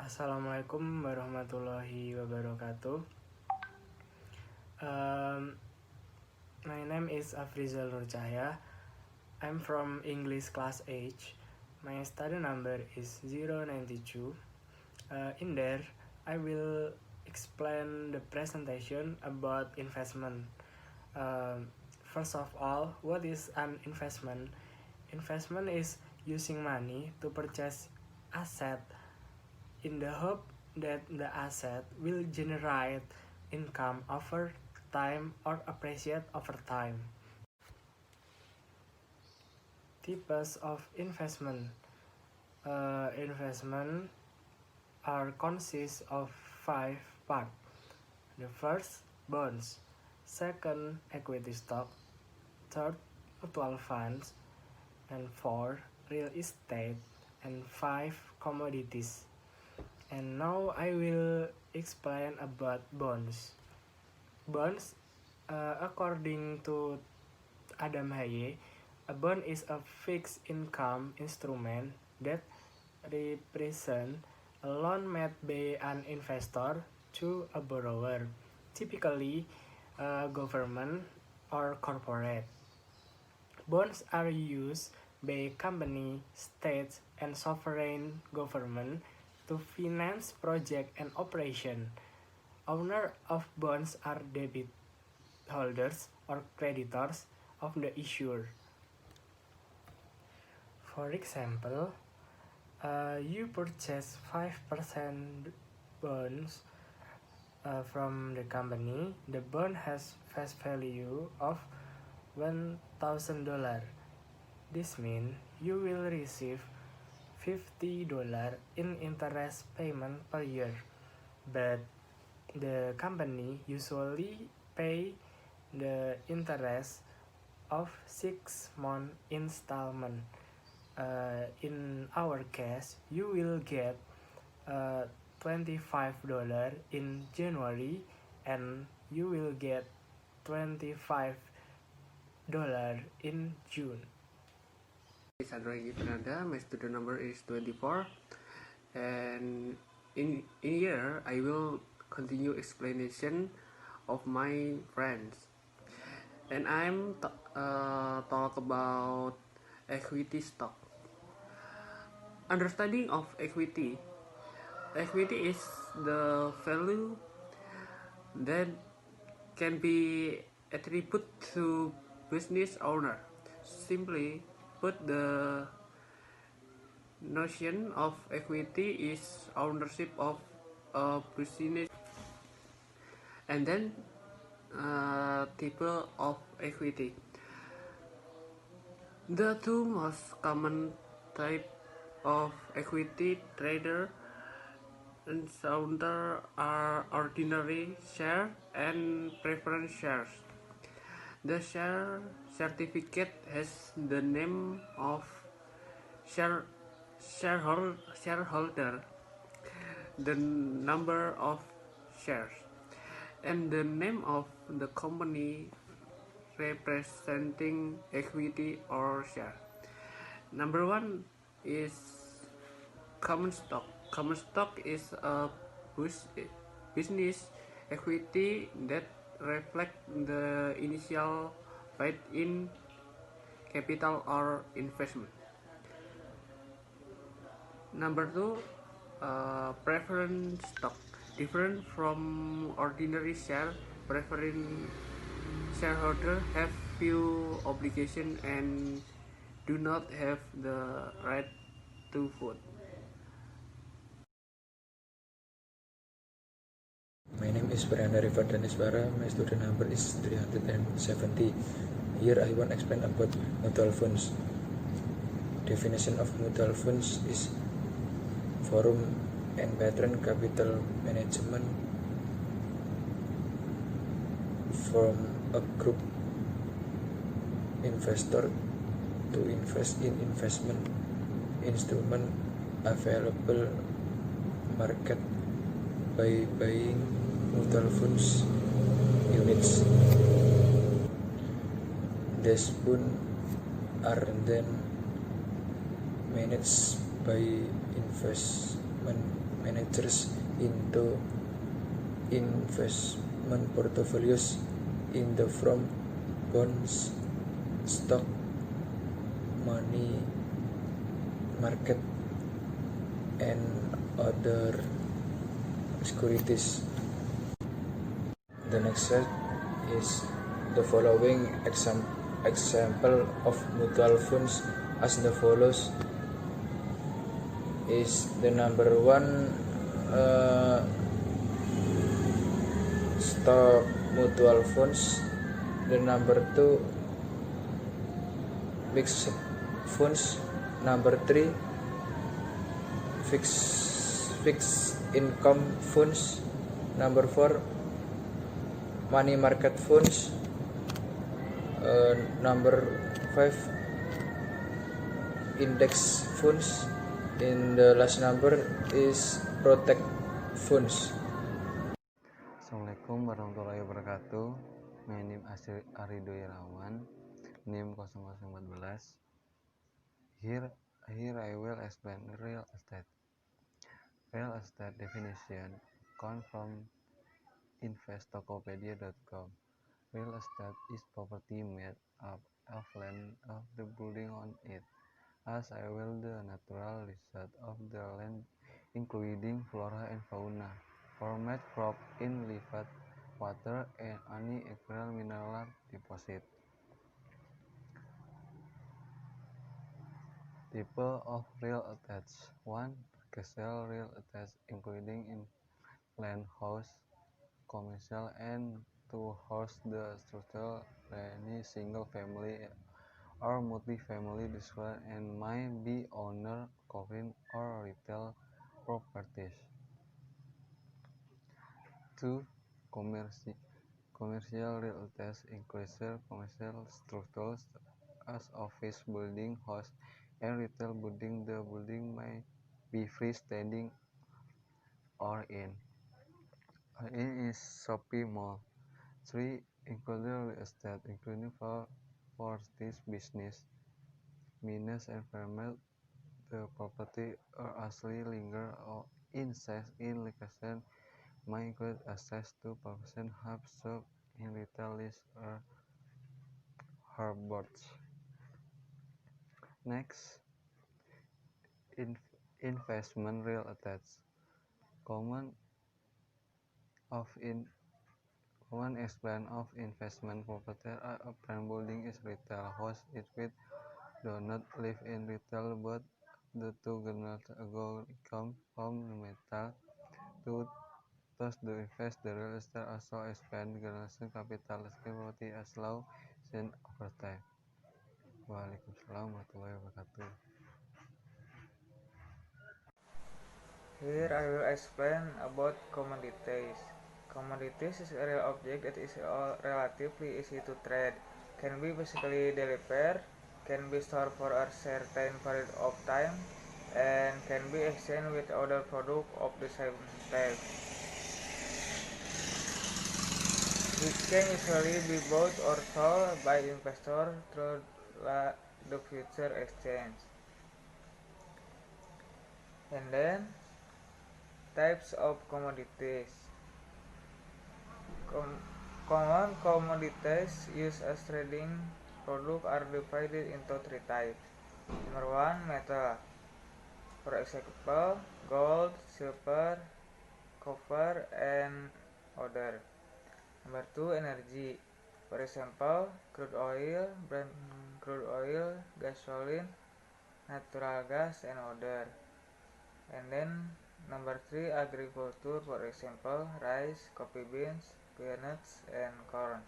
Assalamualaikum warahmatullahi wabarakatuh. Um, my name is Afrizal Nur Cahya. I'm from English class H. My study number is 092. In there, I will explain the presentation about investment. First of all, what is an investment? Investment is using money to purchase asset in the hope that the asset will generate income over time or appreciate over time. Types of investment. Investment are consist of 5 parts. The first, bonds. Second, equity stock. Third, mutual funds. And 4, real estate. And 5, commodities. And now I will explain about bonds. Bonds, according to Adam Haye, a bond is a fixed income instrument that represents a loan made by an investor to a borrower, typically a government or corporate. Bonds are used by company, states, and sovereign government to finance project and operation. Owners of bonds are debit holders or creditors of the issuer. For example, you purchase 5% bonds from the company. The bond has face value of $1,000. This means you will receive $50 in interest payment per year, but the company usually pay the interest of 6-month installment. In our case, you will get $25 in January and you will get $25 in June. It's Androw, Fernanda. My student number is 24, and in here I will continue explanation of my friends, and I'm talk about equity stock. Understanding of equity. Equity is the value that can be attributed to business owner. Simply put, the notion of equity is ownership of a business. And then type of equity. The two most common type of equity trader encounter are ordinary share and preference shares. The share certificate has the name of shareholder, the number of shares, and the name of the company representing equity or share. Number 1 is common stock. Common stock is a business equity that reflect the initial faith in capital or investment. Number 2, preference stock. Different from ordinary share, preference shareholders have few obligations and do not have the right to vote. My name is Fernanda. My student number is 370. Here I want to explain about mutual funds. Definition of mutual funds is forum and pattern capital management from a group investor to invest in investment instrument available market by buying mutual funds units. These funds are then managed by managers into investment portfolios in the from bonds, stock, money market, and other securities. The next set is the following example of mutual funds as the follows. Is the number one stock mutual funds, the number two mixed funds, number three fixed income funds, number four money market funds, number five index funds, and the last number is protect funds. Assalamualaikum warahmatullahi wabarakatuh. My name is Arido Irawan, NIM 0014. Here I will explain real estate. Real estate definition come from investopedia.com. Real estate is property made up of land of the building on it, as well the natural resources of the land, including flora and fauna, formed crop in live water and any aquarial mineral deposit. Type of real estate: 1. Commercial real estate, including in land, house, commercial, and to house the structure any single family or multi-family structure and may be owner covering or retail properties. 2. Commercial real estate includes commercial structures as office building, house, and retail building. The building may be freestanding or in is shopping mall. 3. Include real estate, including for this business, means environment. The property or actually linger or insist in location may include access to person have shop in retail list or harbors. Next, investment real estate. Common explain of investment property are apartment building is retail house. It will do not live in retail, but the two generate ago come from the metal. To thus to invest the real estate also expand generation capital property as low and over time. Waalaikumsalam warahmatullahi wabarakatuh. Here I will explain about commodities. Commodities is a real object that is relatively easy to trade, can be physically delivered, can be stored for a certain period of time, and can be exchanged with other products of the same type. It can usually be bought or sold by investors through the future exchange. And then, types of commodities. Common commodities used as trading products are divided into three types. Number 1, metal. For example, gold, silver, copper, and other. Number 2, energy. For example, crude oil, gasoline, natural gas, and other. And then number 3, agriculture. For example, rice, coffee beans, peanuts, and corn.